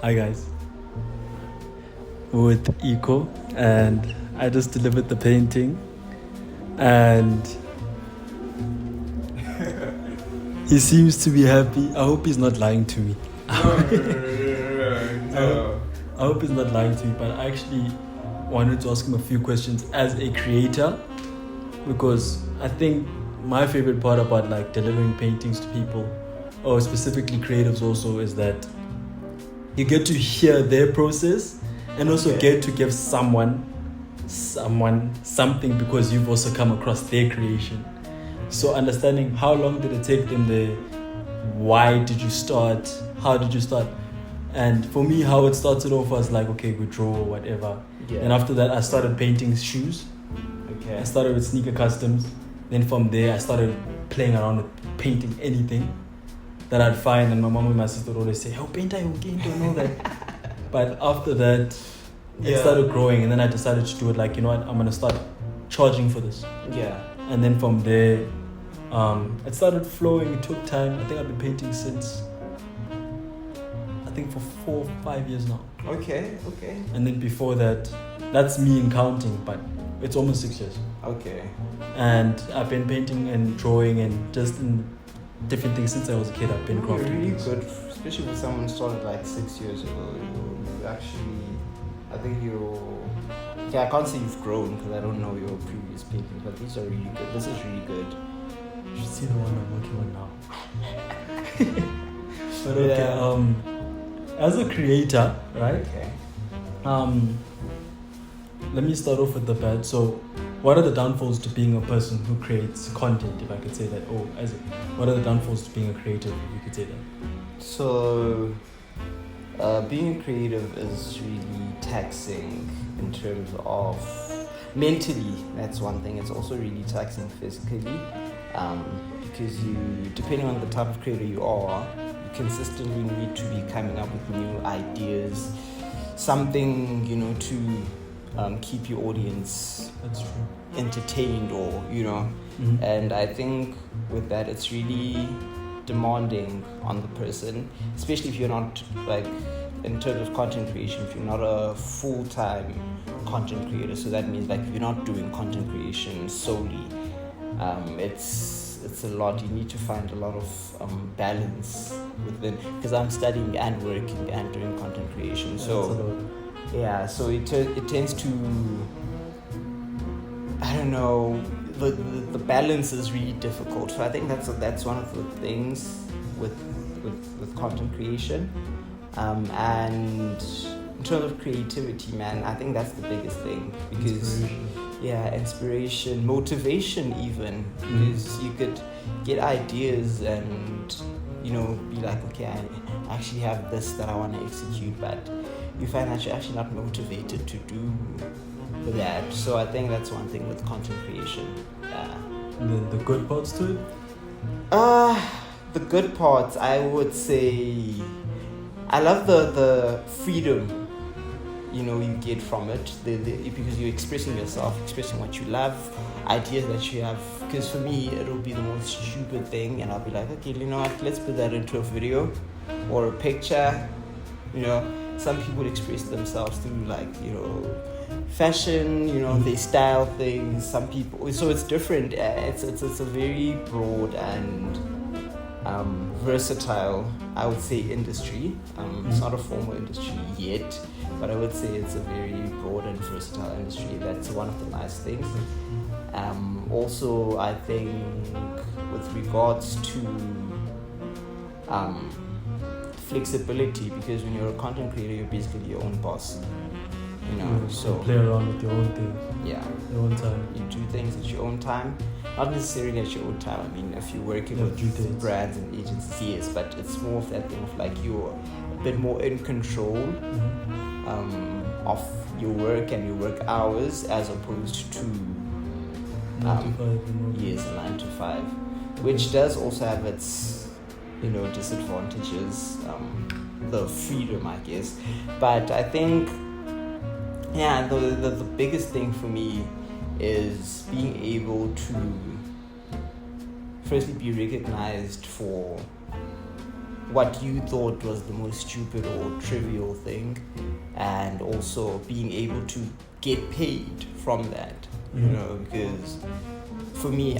Hi guys, with Ikho, and I just delivered the painting, and he seems to be happy. I hope he's not lying to me. No. I hope he's not lying to me, but I actually wanted to ask him a few questions as a creator, because I think my favorite part about like delivering paintings to people, or specifically creatives also, is that you get to hear their process and also get to give someone something because you've also come across their creation. So understanding how long did it take them there, why did you start, how did you start? And for me, how it started off was like, okay, we draw or whatever. Yeah. And after that, I started painting shoes. Okay. I started with sneaker customs. Then from there, I started playing around with painting anything that I'd find. And my mom and my sister would always say, oh, paint I okay, don't know that. But after that, it started growing. And then I decided to do it like, you know what, I'm going to start charging for this. Yeah. And then from there, it started flowing. It took time. I think I've been painting since, I think for 4 or 5 years now. Okay. And then before that, that's me in counting, but it's almost 6 years. Okay. And I've been painting and drawing and just in different things since I was a kid. I've been You're crafting. really good, especially when someone started like 6 years ago. You actually, I think yeah, I can't say you've grown because I don't know your previous paintings, but these are really good. This is really good. You should see the one I'm working on now. But okay, as a creator, right? Okay. Let me start off with the bad. So, what are the downfalls to being a person who creates content, if I could say that? What are the downfalls to being a creative, if you could say that? So, being creative is really taxing in terms of mentally. That's one thing. It's also really taxing physically, because depending on the type of creator you are, you consistently need to be coming up with new ideas, something to keep your audience entertained, or Mm-hmm. And I think with that it's really demanding on the person, especially if you're not, like, in terms of content creation, if you're not a full-time content creator. So that means, like, if you're not doing content creation solely, it's a lot. You need to find a lot of balance within, because I'm studying and working and doing content creation. So yeah, so it tends to, I don't know, the balance is really difficult. So I think that's one of the things with content creation, and in terms of creativity, man, I think that's the biggest thing, because inspiration, motivation even, because you could get ideas and be like, okay, I actually have this that I want to execute, but you find that you're actually not motivated to do that. So I think that's one thing with content creation. And then the good parts to it? The good parts, I would say, I love the freedom you get from it, because you're expressing yourself, expressing what you love, ideas that you have. Because for me, it'll be the most stupid thing, and I'll be like, okay, you know what, let's put that into a video or a picture. Some people express themselves through, like, fashion, they style things. Some people, so it's different. It's a very broad and versatile, I would say, industry. It's not a formal industry yet, but I would say it's a very broad and versatile industry. That's one of the nice things. Also, I think with regards to flexibility, because when you're a content creator, you're basically your own boss. So you play around with your own thing. Yeah. Your own time. You do things at your own time. Not necessarily at your own time. I mean, if you're working with brands and agencies, yes, but it's more of that thing of, like, you're a bit more in control of your work and your work hours, as opposed to 9 to 5. Yes, 9 to 5, which does also have its disadvantages, the freedom, I guess. But I think, the biggest thing for me is being able to firstly be recognized for what you thought was the most stupid or trivial thing, and also being able to get paid from that, you know, because for me,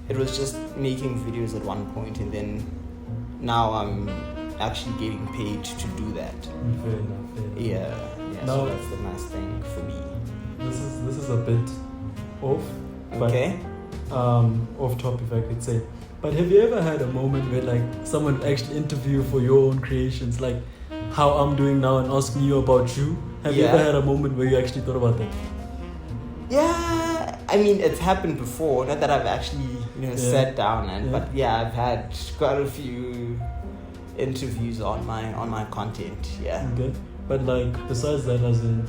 it was just making videos at one point, and then now I'm actually getting paid to do that. Fair enough. Yeah. Now, so that's the nice thing for me. This is a bit off, but Okay. Off topic, if I could say. But have you ever had a moment where like someone actually interview for your own creations, like how I'm doing now, and asking you about you? Have you ever had a moment where you actually thought about that? Yeah, I mean, it's happened before. Not that I've actually, sat down but I've had quite a few interviews on my content. Yeah. Okay. But like besides that, as in,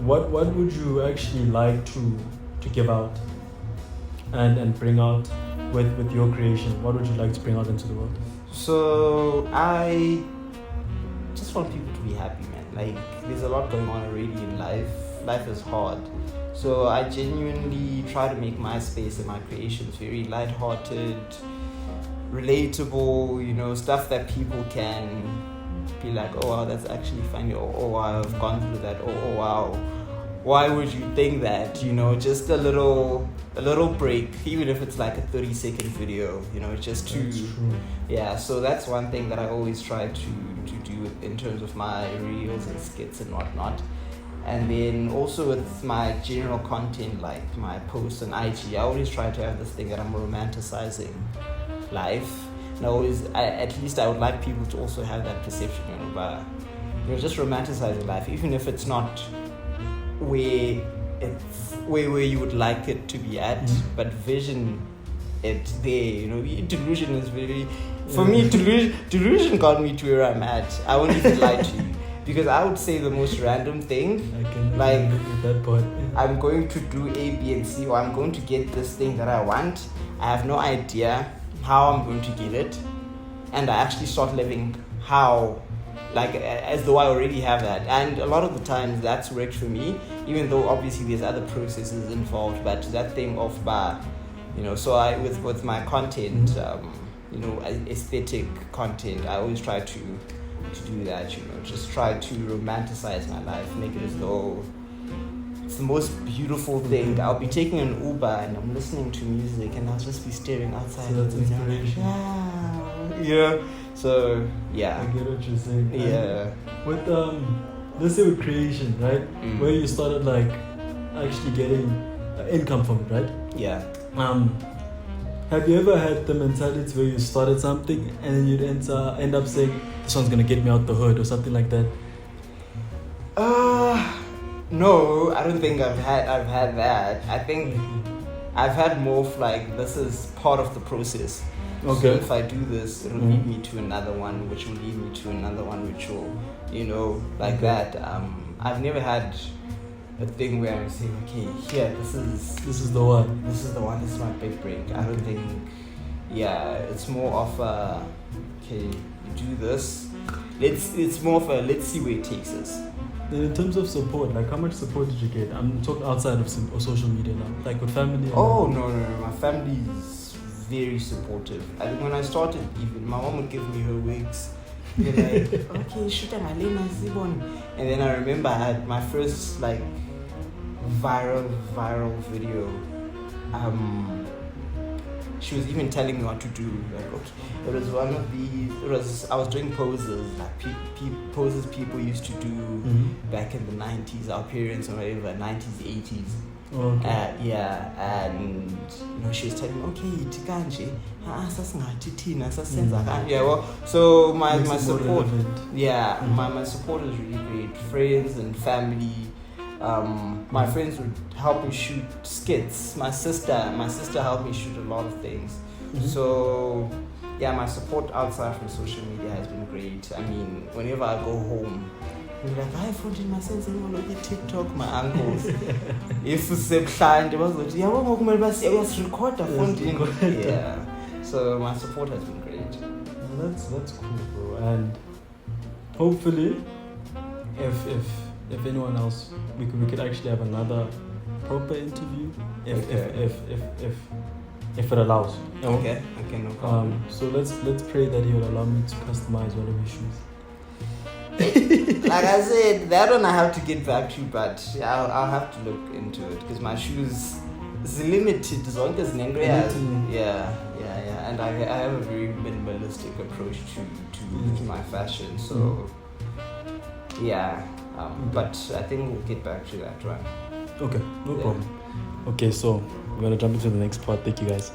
what would you actually like to give out and bring out with your creation? What would you like to bring out into the world? So I just want people to be happy, man. Like, there's a lot going on already in life. Life is hard. So I genuinely try to make my space and my creations very lighthearted, relatable, stuff that people can be like, oh wow, that's actually funny, or oh wow, I've gone through that, or oh wow, why would you think that? Just a little break, even if it's like a 30-second video, just to, so that's one thing that I always try to do in terms of my reels and skits and whatnot. And then also with my general content, like my posts on IG, I always try to have this thing that I'm romanticizing life. And at least I would like people to also have that perception, about, just romanticizing life, even if it's not where you would like it to be at, but vision it there. Delusion is very, for me, delusion got me to where I'm at. I won't even lie to you, because I would say the most random thing, like that part. I'm going to do A, B, and C, or I'm going to get this thing that I want. I have no idea how I'm going to get it, and I actually start living how, like, as though I already have that. And a lot of the times that's worked for me, even though obviously there's other processes involved, but that thing of so I with my content, aesthetic content, I always try to do that, just try to romanticize my life, make it as though it's the most beautiful thing. I'll be taking an Uber and I'm listening to music and I'll just be staring outside. So that's inspiration. So yeah. I get what you're saying. Yeah. With let's say with creation, right? Where you started like actually getting income from it, right? Yeah. Have you ever had the mentality where you started something and then you'd end up saying, this one's gonna get me out the hood or something like that? No, I don't think I've had that. I think I've had more of like, this is part of the process. Okay. So if I do this, it'll lead me to another one, which will lead me to another one, which will, like that. I've never had a thing where I'm saying, okay, here, this is the one. This is my big break. I don't think, it's more of a, okay, you do this. It's more of a, let's see where it takes us. Then in terms of support, like how much support did you get? I'm talking outside of social media now, like with family. No. My family is very supportive. I think when I started, even my mom would give me her wigs. They're like, okay, shoot at my lena zibon. And then I remember I had my first like viral video. She was even telling me what to do. Like, okay, it was one of these. I was doing poses, like poses people used to do back in the 90s. Our parents or whatever, 90s, 80s. Okay. And she was telling me, okay, tikanje, so my support, my support is really great. Friends and family. My friends would help me shoot skits. My sister helped me shoot a lot of things. So my support outside from social media has been great. I mean, whenever I go home, they're like, I found my sense of TikTok, my uncles. If you client, it was like, record a so my support has been great. That's cool, bro. And hopefully, if anyone else, we could actually have another proper interview. If if it allows. Okay, no problem. So let's pray that He will allow me to customize one of your shoes. Like I said, that one I have to get back to, but I'll have to look into it because my shoes is limited. Zonke zinengwe yeah, and I have a very minimalistic approach to my fashion, so yeah. But I think we'll get back to that one. Okay, no problem. Okay, so we're gonna jump into the next part. Thank you guys.